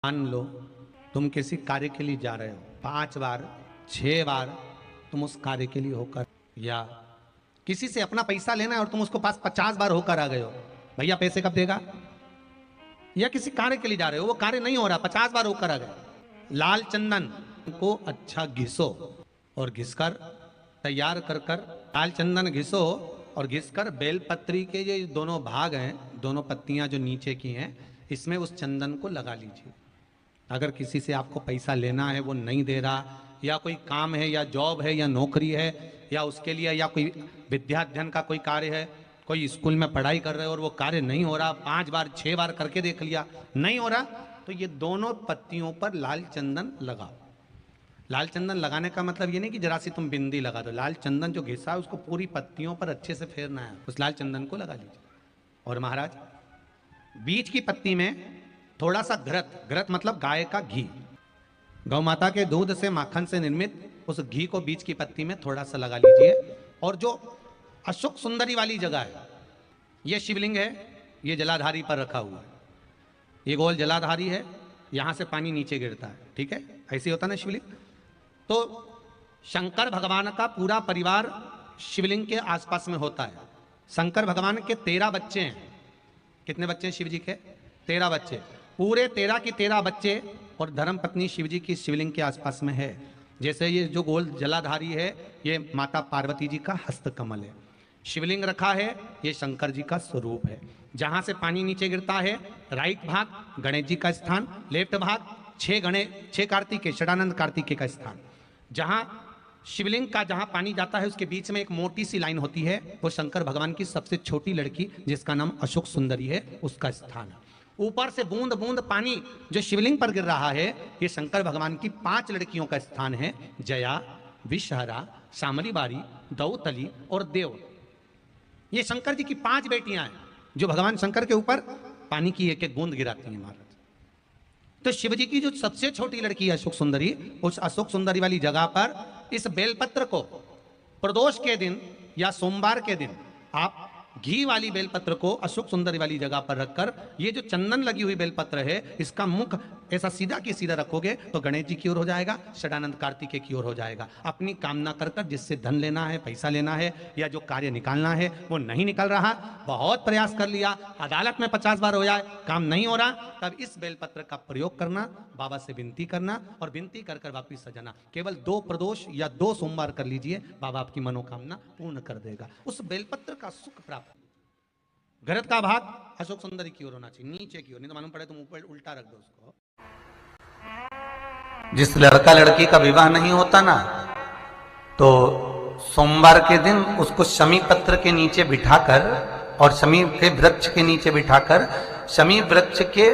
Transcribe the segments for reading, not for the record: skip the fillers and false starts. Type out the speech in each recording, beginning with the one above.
मान लो तुम किसी कार्य के लिए जा रहे हो, 5 बार 6 बार तुम उस कार्य के लिए होकर, या किसी से अपना पैसा लेना है और तुम उसको पास 50 बार होकर आ गए हो, भैया पैसे कब देगा। या किसी कार्य के लिए जा रहे हो, वो कार्य नहीं हो रहा, 50 बार होकर आ गए, लाल चंदन को अच्छा घिसो और घिसकर तैयार कर कर, लाल चंदन घिसो और घिसकर बेलपत्री के ये दोनों भाग हैं, दोनों पत्तियां जो नीचे की हैं, इसमें उस चंदन को लगा लीजिए। अगर किसी से आपको पैसा लेना है, वो नहीं दे रहा, या कोई काम है या जॉब है या नौकरी है या उसके लिए, या कोई विद्याध्ययन का कोई कार्य है, कोई स्कूल में पढ़ाई कर रहे हो और वो कार्य नहीं हो रहा, 5 बार 6 बार करके देख लिया नहीं हो रहा, तो ये दोनों पत्तियों पर लाल चंदन लगाओ। लाल चंदन लगाने का मतलब ये नहीं कि जरा सी तुम बिंदी लगा दो, लाल चंदन जो घिसा है उसको पूरी पत्तियों पर अच्छे से फेरना है, उस लाल चंदन को लगा लीजिए। और महाराज बीच की पत्ती में थोड़ा सा घृत, घृत मतलब गाय का घी, गौ माता के दूध से माखन से निर्मित उस घी को बीच की पत्ती में थोड़ा सा लगा लीजिए। और जो अशोक सुंदरी वाली जगह है, ये शिवलिंग है, ये जलाधारी पर रखा हुआ है, ये गोल जलाधारी है, यहां से पानी नीचे गिरता है, ठीक है, ऐसे होता ना शिवलिंग। तो शंकर भगवान का पूरा परिवार शिवलिंग के आसपास में होता है। शंकर भगवान के 13 बच्चे हैं। कितने बच्चे हैं शिव जी के? 13 बच्चे, पूरे 13 की 13 बच्चे और धर्म पत्नी शिव जी की शिवलिंग के आसपास में है। जैसे ये जो गोल जलाधारी है, ये माता पार्वती जी का हस्त कमल है, शिवलिंग रखा है, ये शंकर जी का स्वरूप है। जहां से पानी नीचे गिरता है, राइट भाग गणेश जी का स्थान, लेफ्ट भाग 6 कार्तिकेय, षडानंद कार्तिकेय का स्थान। जहां शिवलिंग का जहां पानी जाता है उसके बीच में एक मोटी सी लाइन होती है, वो शंकर भगवान की सबसे छोटी लड़की जिसका नाम अशोक सुंदरी है, उसका स्थान है। ऊपर से बूंद बूंद पानी जो शिवलिंग पर गिर रहा है, ये शंकर भगवान की 5 लड़कियों का स्थान है, जया, विषहरा, शामली बारी, दौतली और देव। ये शंकर जी की 5 बेटियां हैं जो भगवान शंकर के ऊपर पानी की एक एक बूंद गिराती हैं महाराज। तो शिव जी की जो सबसे छोटी लड़की है अशोक सुंदरी, उस अशोक सुंदरी वाली जगह पर इस बेलपत्र को प्रदोष के दिन या सोमवार के दिन आप घी वाली बेलपत्र को अशोक सुंदरी वाली जगह पर रखकर, ये जो चंदन लगी हुई बेलपत्र है, इसका मुख ऐसा सीधा की सीधा रखोगे तो गणेश जी की ओर हो जाएगा, षडानंद कार्तिकेय की ओर हो जाएगा। अपनी कामना कर कर, जिससे धन लेना है, पैसा लेना है, या जो कार्य निकालना है वो नहीं निकल रहा, बहुत प्रयास कर लिया, अदालत में 50 बार हो जाए, काम नहीं हो रहा, तब इस बेलपत्र का प्रयोग करना, बाबा से विनती करना और विनती कर कर वापिस सजाना। केवल 2 प्रदोष या 2 सोमवार कर लीजिए, बाबा आपकी मनोकामना पूर्ण कर देगा। उस बेलपत्र का सुख प्राप्त। घृत का भाग अशोक सुंदरी की ओर होना चाहिए, नीचे की ओर, नहीं तो मालूम पड़े तुम ऊपर उल्टा रख दो उसको। जिस लड़का लड़की का विवाह नहीं होता ना, तो सोमवार के दिन उसको शमी पत्र के नीचे बिठाकर और शमी के वृक्ष के नीचे बिठाकर, शमी वृक्ष के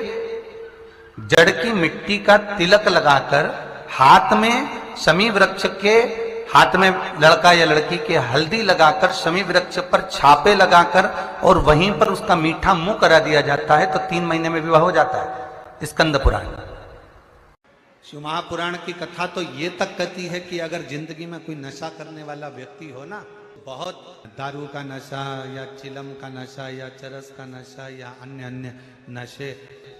जड़ की मिट्टी का तिलक लगाकर, हाथ में शमी वृक्ष के, हाथ में लड़का या लड़की के हल्दी लगाकर, शमी वृक्ष पर छापे लगाकर और वहीं पर उसका मीठा मुंह करा दिया जाता है, तो 3 महीने में विवाह हो जाता है। स्कंद पुराण। शिव महापुराण की कथा तो ये तक कहती है कि अगर जिंदगी में कोई नशा करने वाला व्यक्ति हो ना, बहुत दारू का नशा या चिलम का नशा या चरस का नशा या अन्य अन्य नशे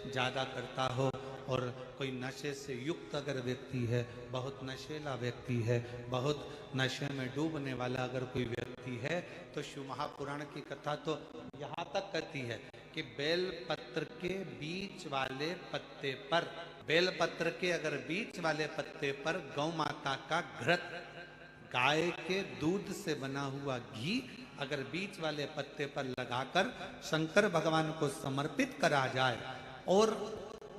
ज़्यादा करता हो, और कोई नशे से युक्त अगर व्यक्ति है, बहुत नशेला व्यक्ति है, बहुत नशे में डूबने वाला अगर कोई व्यक्ति है, तो शिव महापुराण की कथा तो यहाँ तक कहती है कि बेल पत्र के बीच वाले पत्ते पर, बेल पत्र के अगर बीच वाले पत्ते पर गौ माता का घृत, गाय के दूध से बना हुआ घी अगर बीच वाले पत्ते पर लगाकर शंकर भगवान को समर्पित करा जाए, और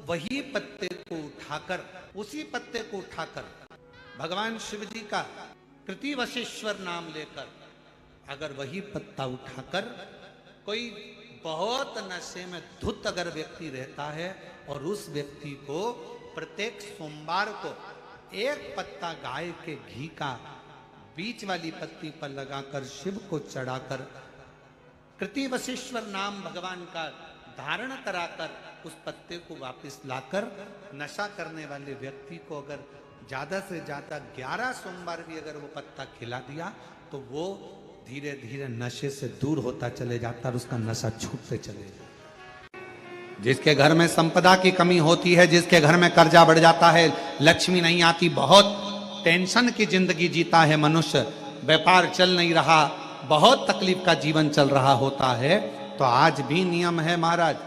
वही पत्ते को उठाकर, उसी पत्ते को उठाकर भगवान शिव जी का कृतिवशेश्वर नाम लेकर, अगर वही पत्ता उठाकर कोई बहुत नशे में धुत अगर व्यक्ति रहता है, और उस व्यक्ति को प्रत्येक सोमवार को एक पत्ता गाय के घी का बीच वाली पत्ती पर लगाकर शिव को चढ़ाकर कृतिवशेश्वर नाम भगवान का धारण कराकर उस पत्ते को वापस लाकर नशा करने वाले व्यक्ति को अगर ज्यादा से ज्यादा 11 सोमवार भी अगर वो पत्ता खिला दिया, तो वो धीरे धीरे नशे से दूर होता चले जाता और उसका नशा छूटते चले जाता। जिसके घर में संपदा की कमी होती है, जिसके घर में कर्जा बढ़ जाता है, लक्ष्मी नहीं आती, बहुत टेंशन की जिंदगी जीता है मनुष्य, व्यापार चल नहीं रहा, बहुत तकलीफ का जीवन चल रहा होता है, तो आज भी नियम है महाराज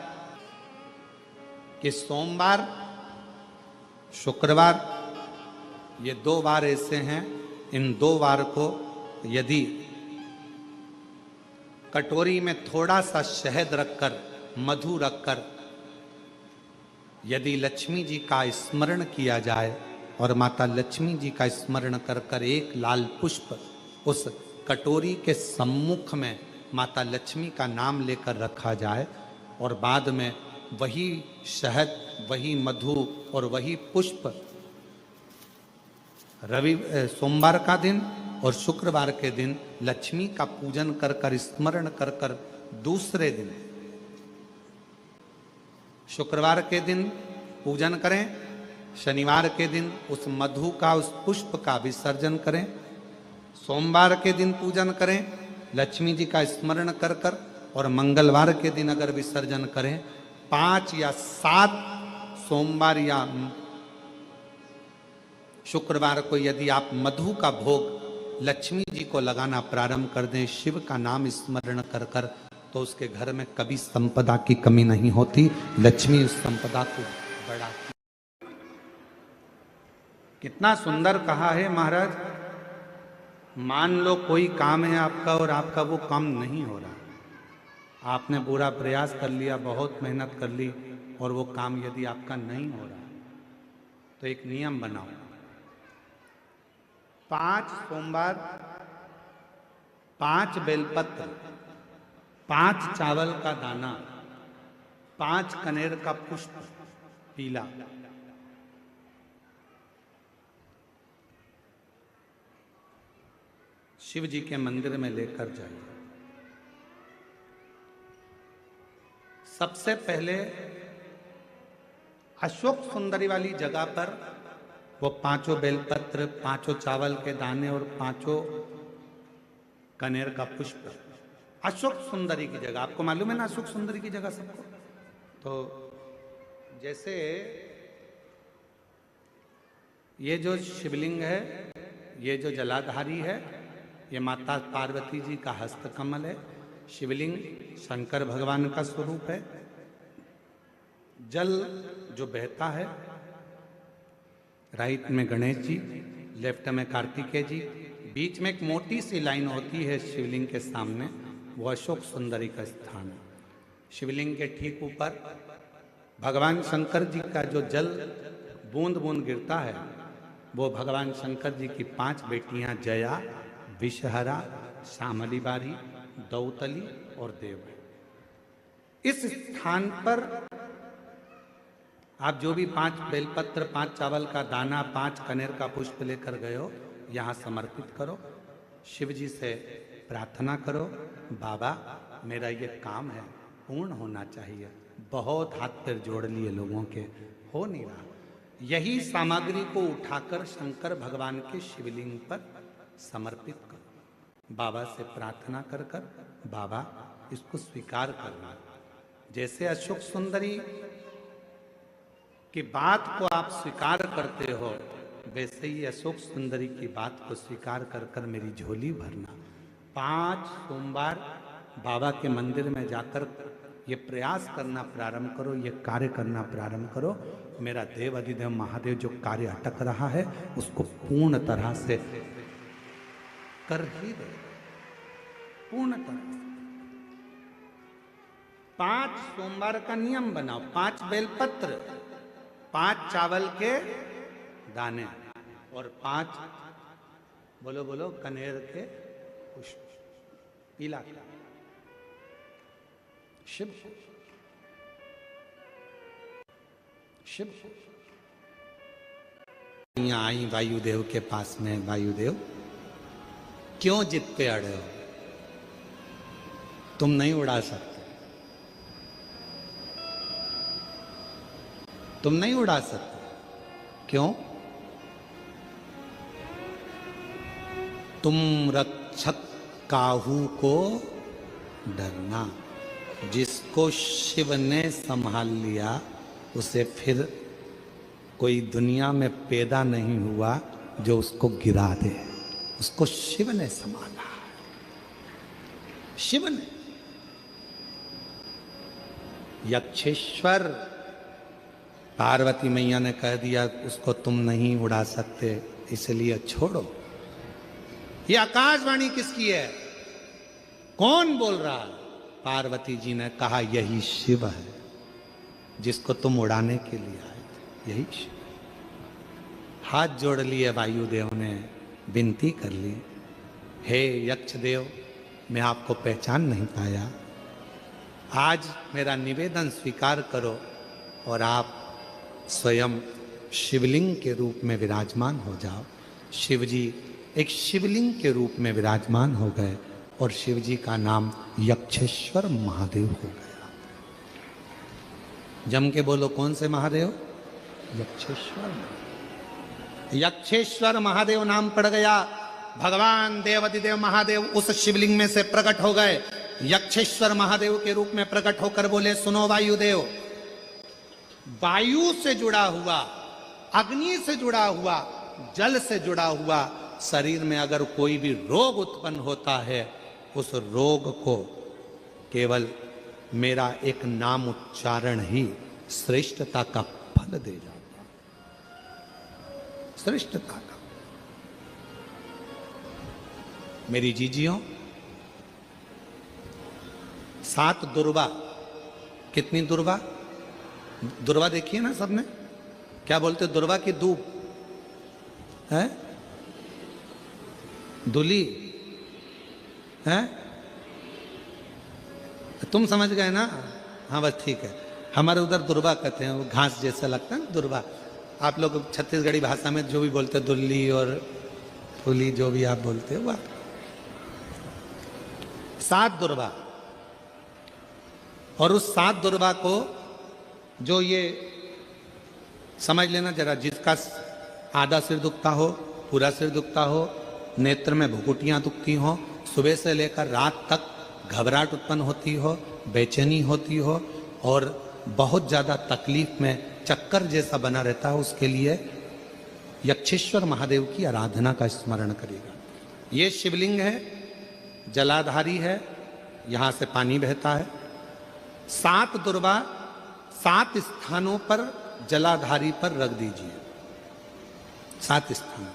कि सोमवार, शुक्रवार, ये 2 वार ऐसे हैं, इन 2 वार को यदि कटोरी में थोड़ा सा शहद रखकर, मधु रखकर यदि लक्ष्मी जी का स्मरण किया जाए और माता लक्ष्मी जी का स्मरण कर कर एक लाल पुष्प उस कटोरी के सम्मुख में माता लक्ष्मी का नाम लेकर रखा जाए और बाद में वही शहद, वही मधु और वही पुष्प सोमवार का दिन और शुक्रवार के दिन लक्ष्मी का पूजन कर कर, स्मरण कर कर, दूसरे दिन शुक्रवार के दिन पूजन करें, शनिवार के दिन उस मधु का, उस पुष्प का विसर्जन करें, सोमवार के दिन पूजन करें लक्ष्मी जी का स्मरण कर कर, और मंगलवार के दिन अगर विसर्जन करें, 5 या 7 सोमवार या शुक्रवार को यदि आप मधु का भोग लक्ष्मी जी को लगाना प्रारंभ कर दें, शिव का नाम स्मरण कर कर, तो उसके घर में कभी संपदा की कमी नहीं होती, लक्ष्मी उस संपदा को बढ़ाती। कितना सुंदर कहा है महाराज। मान लो कोई काम है आपका और आपका वो काम नहीं हो रहा, आपने पूरा प्रयास कर लिया, बहुत मेहनत कर ली और वो काम यदि आपका नहीं हो रहा, तो एक नियम बनाओ, 5 सोमवार, 5 बेलपत्र, 5 चावल का दाना, 5 कनेर का पुष्प पीला, शिव जी के मंदिर में लेकर जाइए। सबसे पहले अशोक सुंदरी वाली जगह पर वो 5 बेलपत्र, 5 चावल के दाने और 5 कनेर का पुष्प अशोक सुंदरी की जगह, आपको मालूम है ना अशोक सुंदरी की जगह सबको, तो जैसे ये जो शिवलिंग है, ये जो जलाधारी है, ये माता पार्वती जी का हस्त कमल है, शिवलिंग शंकर भगवान का स्वरूप है, जल जो बहता है, राइट में गणेश जी, लेफ्ट में कार्तिकेय जी, बीच में एक मोटी सी लाइन होती है शिवलिंग के सामने, वो अशोक सुंदरी का स्थान है। शिवलिंग के ठीक ऊपर भगवान शंकर जी का जो जल बूंद बूंद गिरता है, वो भगवान शंकर जी की 5 बेटियां जया, विषहरा, श्यामली बारी, दौतली और देव। इस स्थान पर आप जो भी 5 बेलपत्र, 5 चावल का दाना, 5 कनेर का पुष्प लेकर गए हो, यहाँ समर्पित करो, शिव जी से प्रार्थना करो, बाबा मेरा ये काम है पूर्ण होना चाहिए, बहुत हाथ पैर जोड़ लिए लोगों के, हो नहीं रहा, यही सामग्री को उठाकर शंकर भगवान के शिवलिंग पर समर्पित करो, बाबा से प्रार्थना कर कर, बाबा इसको स्वीकार करना। जैसे अशोक सुंदरी की बात को आप स्वीकार करते हो, वैसे ही अशोक सुंदरी की बात को स्वीकार कर कर मेरी झोली भरना। 5 सोमवार बाबा के मंदिर में जाकर ये प्रयास करना प्रारंभ करो, ये कार्य करना प्रारंभ करो, मेरा देव अधिदेव महादेव जो कार्य अटक रहा है उसको पूर्ण तरह से कर ही दो, पूर्ण तरह से। 5 सोमवार का नियम बनाओ, 5 बेलपत्र, 5 चावल के दाने और 5 बोलो बोलो कनेर के पुष्प पीला शिव शिव। यहाँ आई वायुदेव के पास में, वायुदेव क्यों जिद पे अड़े हो, तुम नहीं उड़ा सकते, तुम नहीं उड़ा सकते, क्यों? तुम रक्षक काहू को डरना, जिसको शिव ने संभाल लिया उसे फिर कोई दुनिया में पैदा नहीं हुआ जो उसको गिरा दे। उसको शिव ने संभाला, शिव ने। यक्षेश्वर, पार्वती मैया ने कह दिया उसको तुम नहीं उड़ा सकते, इसलिए छोड़ो। ये आकाशवाणी किसकी है? कौन बोल रहा है? पार्वती जी ने कहा यही शिव है जिसको तुम उड़ाने के लिए आए थे, यही शिव। हाथ जोड़ लिए वायुदेव ने, विनती कर ली, हे यक्ष देव, मैं आपको पहचान नहीं पाया, आज मेरा निवेदन स्वीकार करो और आप स्वयं शिवलिंग के रूप में विराजमान हो जाओ। शिव जी एक शिवलिंग के रूप में विराजमान हो गए और शिव जी का नाम यक्षेश्वर महादेव हो गया। जम के बोलो, कौन से महादेव? यक्षेश्वर। यक्षेश्वर महादेव नाम पड़ गया। भगवान देवाधिदेव महादेव उस शिवलिंग में से प्रकट हो गए, यक्षेश्वर महादेव के रूप में प्रकट होकर बोले, सुनो वायुदेव, वायु से जुड़ा हुआ, अग्नि से जुड़ा हुआ, जल से जुड़ा हुआ शरीर में अगर कोई भी रोग उत्पन्न होता है, उस रोग को केवल मेरा एक नाम उच्चारण ही श्रेष्ठता का फल दे जाता, श्रेष्ठता का। मेरी जीजियों, 7 दुर्वा। कितनी दुर्वा? दुर्वा देखिए ना सबने, क्या बोलते? दुर्वा की दूब है, दुली है, तुम समझ गए ना? हाँ बस ठीक है। हमारे उधर दुर्वा कहते हैं, वो घास जैसा लगता है दुर्वा। आप लोग छत्तीसगढ़ी भाषा में जो भी बोलते, दुल्ली और फूली, जो भी आप बोलते हो, 7 दुर्वा। और उस 7 दुर्वा को जो ये समझ लेना जरा, जिसका आधा सिर दुखता हो, पूरा सिर दुखता हो, नेत्र में भुकुटियां दुखती हो, सुबह से लेकर रात तक घबराहट उत्पन्न होती हो, बेचैनी होती हो और बहुत ज़्यादा तकलीफ में चक्कर जैसा बना रहता है, उसके लिए यक्षेश्वर महादेव की आराधना का स्मरण करेगा। ये शिवलिंग है, जलाधारी है, यहाँ से पानी बहता है। 7 दुर्वा 7 स्थानों पर जलाधारी पर रख दीजिए। 7 स्थान,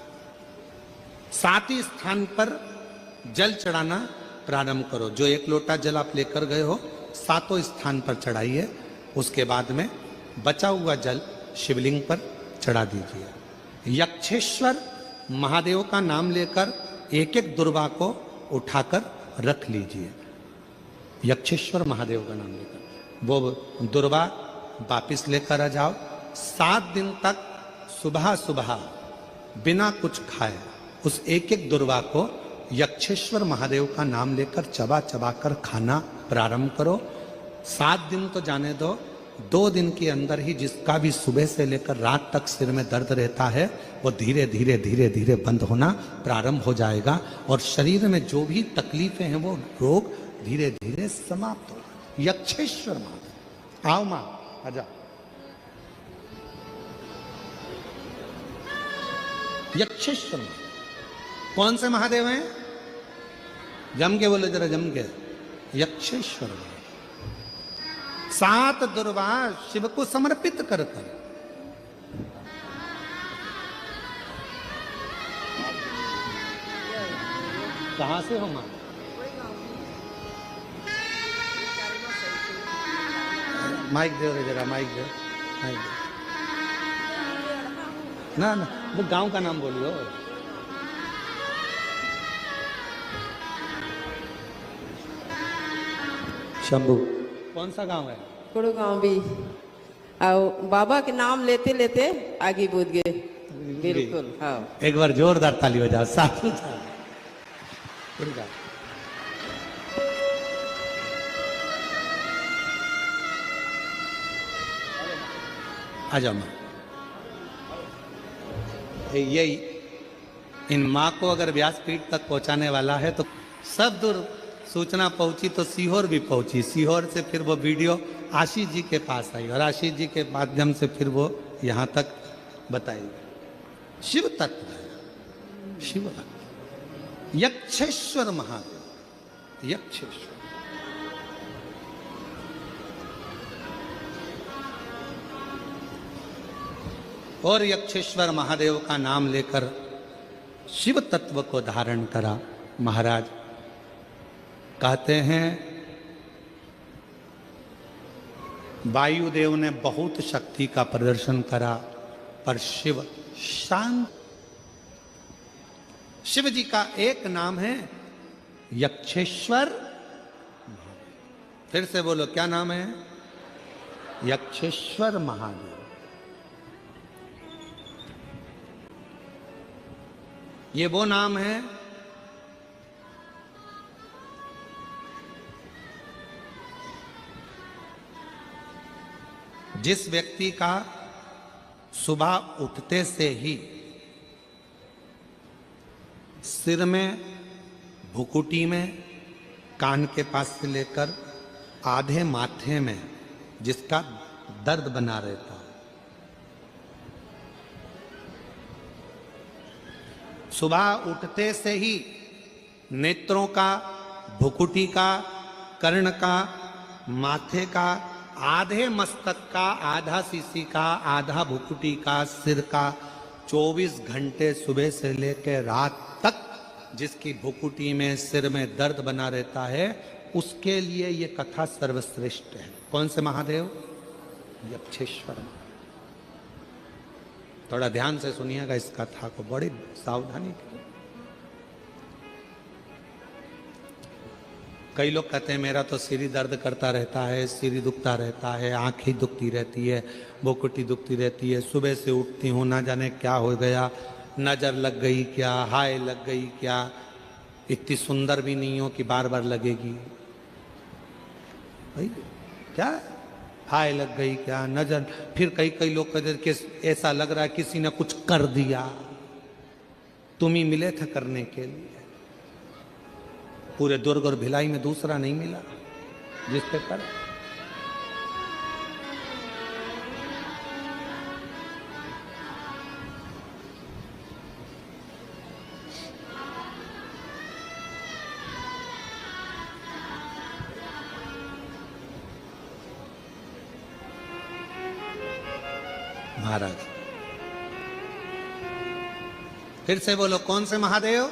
7 ही स्थान पर जल चढ़ाना प्रारंभ करो। जो 1 लोटा जल आप लेकर गए हो, 7 स्थान पर चढ़ाइए। उसके बाद में बचा हुआ जल शिवलिंग पर चढ़ा दीजिए। यक्षेश्वर महादेव का नाम लेकर एक एक दुर्वा को उठाकर रख लीजिए। यक्षेश्वर महादेव का नाम लेकर वो दुर्वा वापिस लेकर आ जाओ। 7 दिन तक सुबह सुबह बिना कुछ खाए उस एक एक दुर्वा को यक्षेश्वर महादेव का नाम लेकर चबा चबा कर खाना प्रारंभ करो। 7 दिन तो जाने दो, 2 दिन के अंदर ही जिसका भी सुबह से लेकर रात तक सिर में दर्द रहता है, वो धीरे धीरे धीरे धीरे बंद होना प्रारंभ हो जाएगा और शरीर में जो भी तकलीफें हैं वो रोग धीरे धीरे समाप्त हो। यक्षेश्वर महादेव, आओ माँ, आजा। यक्षेश्वर महादेव कौन से महादेव हैं? जम के बोले जरा, जम के। यक्षेश्वर महादेव 7 दुर्वा शिव को समर्पित कर कर। कहां से हो मां? माइक दे रे जरा, माइक दे, माइक दे। ना ना, वो गांव का नाम बोलियो। शंभू। कौन सा गांव है? कुड़ू गांव भी। आओ बाबा के नाम लेते लेते आगे बढ़ गए। बिल्कुल, हाँ। एक बार जोरदार ताली बजाओ। साथ आ जाओ माँ। ये इन माँ को अगर व्यासपीठ तक पहुंचाने वाला है तो सब दूर सूचना पहुंची तो सीहोर भी पहुंची, सीहोर से फिर वो वीडियो आशीष जी के पास आई और आशीष जी के माध्यम से फिर वो यहाँ तक बताई। शिव तत्व है, शिव तत्व, यक्षेश्वर महादेव, यक्षेश्वर। और यक्षेश्वर महादेव का नाम लेकर शिव तत्व को धारण करा महाराज। कहते हैं वायुदेव ने बहुत शक्ति का प्रदर्शन करा पर शिव शांत। शिव जी का एक नाम है यक्षेश्वर। फिर से बोलो, क्या नाम है? यक्षेश्वर महादेव। ये वो नाम है जिस व्यक्ति का सुबह उठते से ही सिर में, भुकुटी में, कान के पास से लेकर आधे माथे में जिसका दर्द बना रहता, सुबह उठते से ही नेत्रों का, भुकुटी का, कर्ण का, माथे का, आधे मस्तक का, आधा सीसी का, आधा भुकुटी का, सिर का, 24 घंटे सुबह से लेकर रात तक जिसकी भुकुटी में, सिर में दर्द बना रहता है, उसके लिए ये कथा सर्वश्रेष्ठ है। कौन से महादेव? यक्षेश्वर। थोड़ा ध्यान से सुनिएगा इस कथा को, बड़ी सावधानी के। कई लोग कहते हैं मेरा तो सिर दर्द करता रहता है, सिर दुखता रहता है, आंखें दुखती रहती है, भुकुटी दुखती रहती है, सुबह से उठती हूँ ना जाने क्या हो गया, नजर लग गई क्या, हाय लग गई क्या, इतनी सुंदर भी नहीं हो कि बार बार लगेगी। भाई क्या हाय लग गई क्या, नजर। फिर कई लोग कहते कि ऐसा लग रहा है किसी ने कुछ कर दिया, तुम ही मिले थे करने के लिए। पूरे दुर्ग और भिलाई में दूसरा नहीं मिला जिस पे कर। महाराज फिर से बोलो, कौन से महादेव?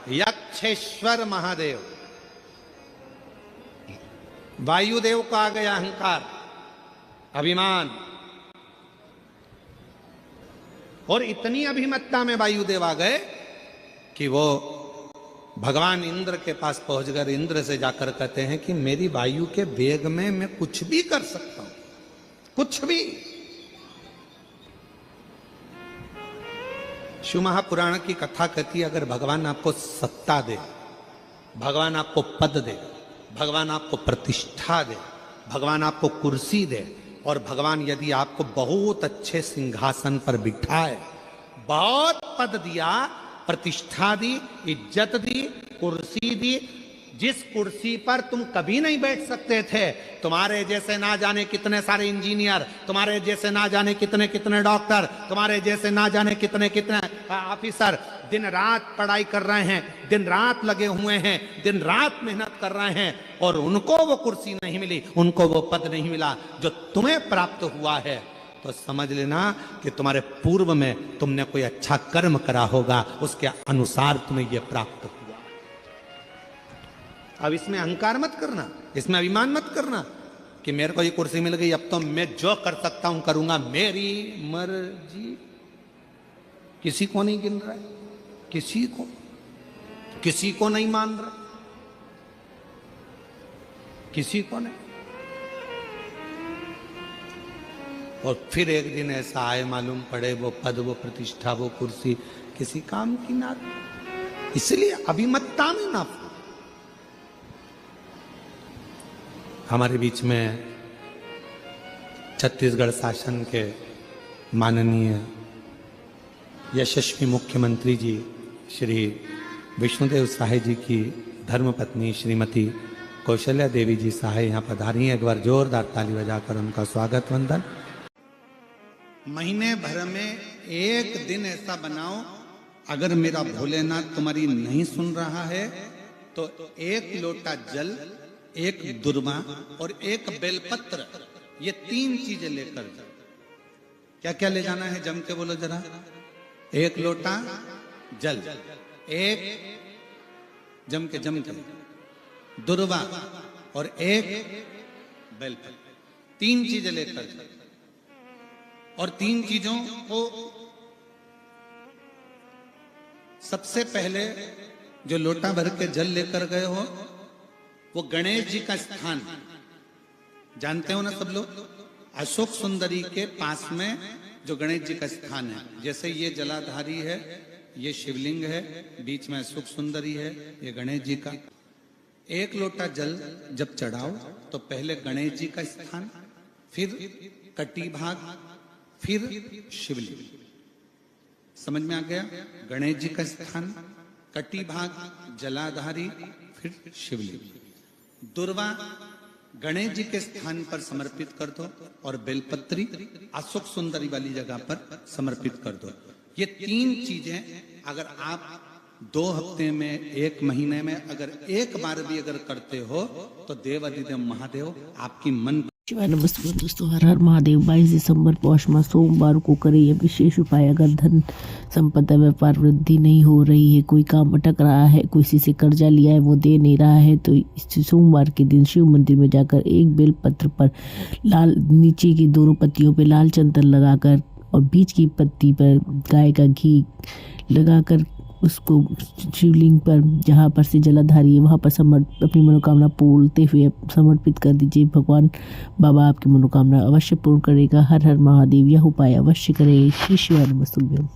यक्षेश्वर महादेव। वायुदेव को आ गया अहंकार, अभिमान, और इतनी अभिमत्ता में वायुदेव आ गए कि वो भगवान इंद्र के पास पहुंच गए। इंद्र से जाकर कहते हैं कि मेरी वायु के वेग में मैं कुछ भी कर सकता हूं, कुछ भी। शिव महापुराण की कथा कहती है, अगर भगवान आपको सत्ता दे, भगवान आपको पद दे, भगवान आपको प्रतिष्ठा दे, भगवान आपको कुर्सी दे, और भगवान यदि आपको बहुत अच्छे सिंहासन पर बिठाए, बहुत पद दिया, प्रतिष्ठा दी, इज्जत दी, कुर्सी दी, जिस कुर्सी पर तुम कभी नहीं बैठ सकते थे, तुम्हारे जैसे ना जाने कितने सारे इंजीनियर, तुम्हारे जैसे ना जाने कितने कितने डॉक्टर, तुम्हारे जैसे ना जाने कितने कितने ऑफिसर दिन रात पढ़ाई कर रहे हैं, दिन रात लगे हुए हैं, दिन रात मेहनत कर रहे हैं, और उनको वो कुर्सी नहीं मिली, उनको वो पद नहीं मिला जो तुम्हें प्राप्त हुआ है, तो समझ लेना कि तुम्हारे पूर्व में तुमने कोई अच्छा कर्म करा होगा, उसके अनुसार तुम्हें यह प्राप्त हुआ। अब इसमें अहंकार मत करना, इसमें अभिमान मत करना कि मेरे को ये कुर्सी मिल गई, अब तो मैं जो कर सकता हूं करूंगा, मेरी मर्जी। किसी को नहीं गिन रहा है, किसी को नहीं मान रहा, किसी को नहीं। और फिर एक दिन ऐसा आए, मालूम पड़े वो पद, वो प्रतिष्ठा, वो कुर्सी किसी काम की ना। इसलिए अभिमत्ता में ना। हमारे बीच में छत्तीसगढ़ शासन के माननीय यशस्वी मुख्यमंत्री जी श्री विष्णुदेव साय जी की धर्मपत्नी श्रीमती कौशल्या देवी जी सहाय यहाँ पधारी हैं। एक बार जोरदार ताली बजाकर उनका स्वागत वंदन। महीने भर में एक दिन ऐसा बनाओ, अगर मेरा भोलेनाथ तुम्हारी नहीं सुन रहा है तो एक लोटा जल, एक दुर्वा और एक बेलपत्र, ये 3 चीजें लेकर जाओ। क्या क्या ले जाना है, जम के बोलो जरा। एक लोटा जल, एक जम के दुर्वा और एक बेलपत्र, 3 चीजें लेकर जाओ। और 3 चीजों को सबसे पहले जो लोटा भर के जल लेकर गए हो वो गणेश जी का स्थान जानते हो ना सब लोग, अशोक सुंदरी के पास में जो गणेश जी का स्थान है। जैसे ये जलाधारी है, ये शिवलिंग है, बीच में अशोक सुंदरी है, ये गणेश जी का। एक लोटा जल जब चढ़ाओ तो पहले गणेश जी का स्थान, फिर कटी भाग, फिर शिवलिंग। समझ में आ गया? गणेश जी का स्थान, कटी भाग, जलाधारी, फिर शिवलिंग। दुर्वा गणेश जी के स्थान पर समर्पित कर दो और बेलपत्री अशोक सुंदरी वाली जगह पर समर्पित कर दो। ये 3 चीजें अगर आप 2 हफ्ते में, 1 महीने में अगर एक बार भी अगर करते हो तो देवाधिदेव महादेव आपकी मन। शिवाय नमस्ते दोस्तों, हर हर महादेव। 22 दिसंबर पौष माह सोमवार को करें यह विशेष उपाय। अगर धन संपदा व्यापार वृद्धि नहीं हो रही है, कोई काम अटक रहा है, किसी से कर्जा लिया है वो दे नहीं रहा है, तो इस सोमवार के दिन शिव मंदिर में जाकर एक बेल पत्र पर लाल, नीचे की दोनों पत्तियों पे लाल चंदन लगाकर और बीच की पत्ती पर गाय का घी लगाकर उसको शिवलिंग पर, जहाँ पर से जलाधारी है, वहाँ पर अपनी मनोकामना बोलते हुए समर्पित कर दीजिए। भगवान बाबा आपकी मनोकामना अवश्य पूर्ण करेगा। हर हर महादेव। यह उपाय अवश्य करें। श्री शिवाय नमस्तुभ्यं।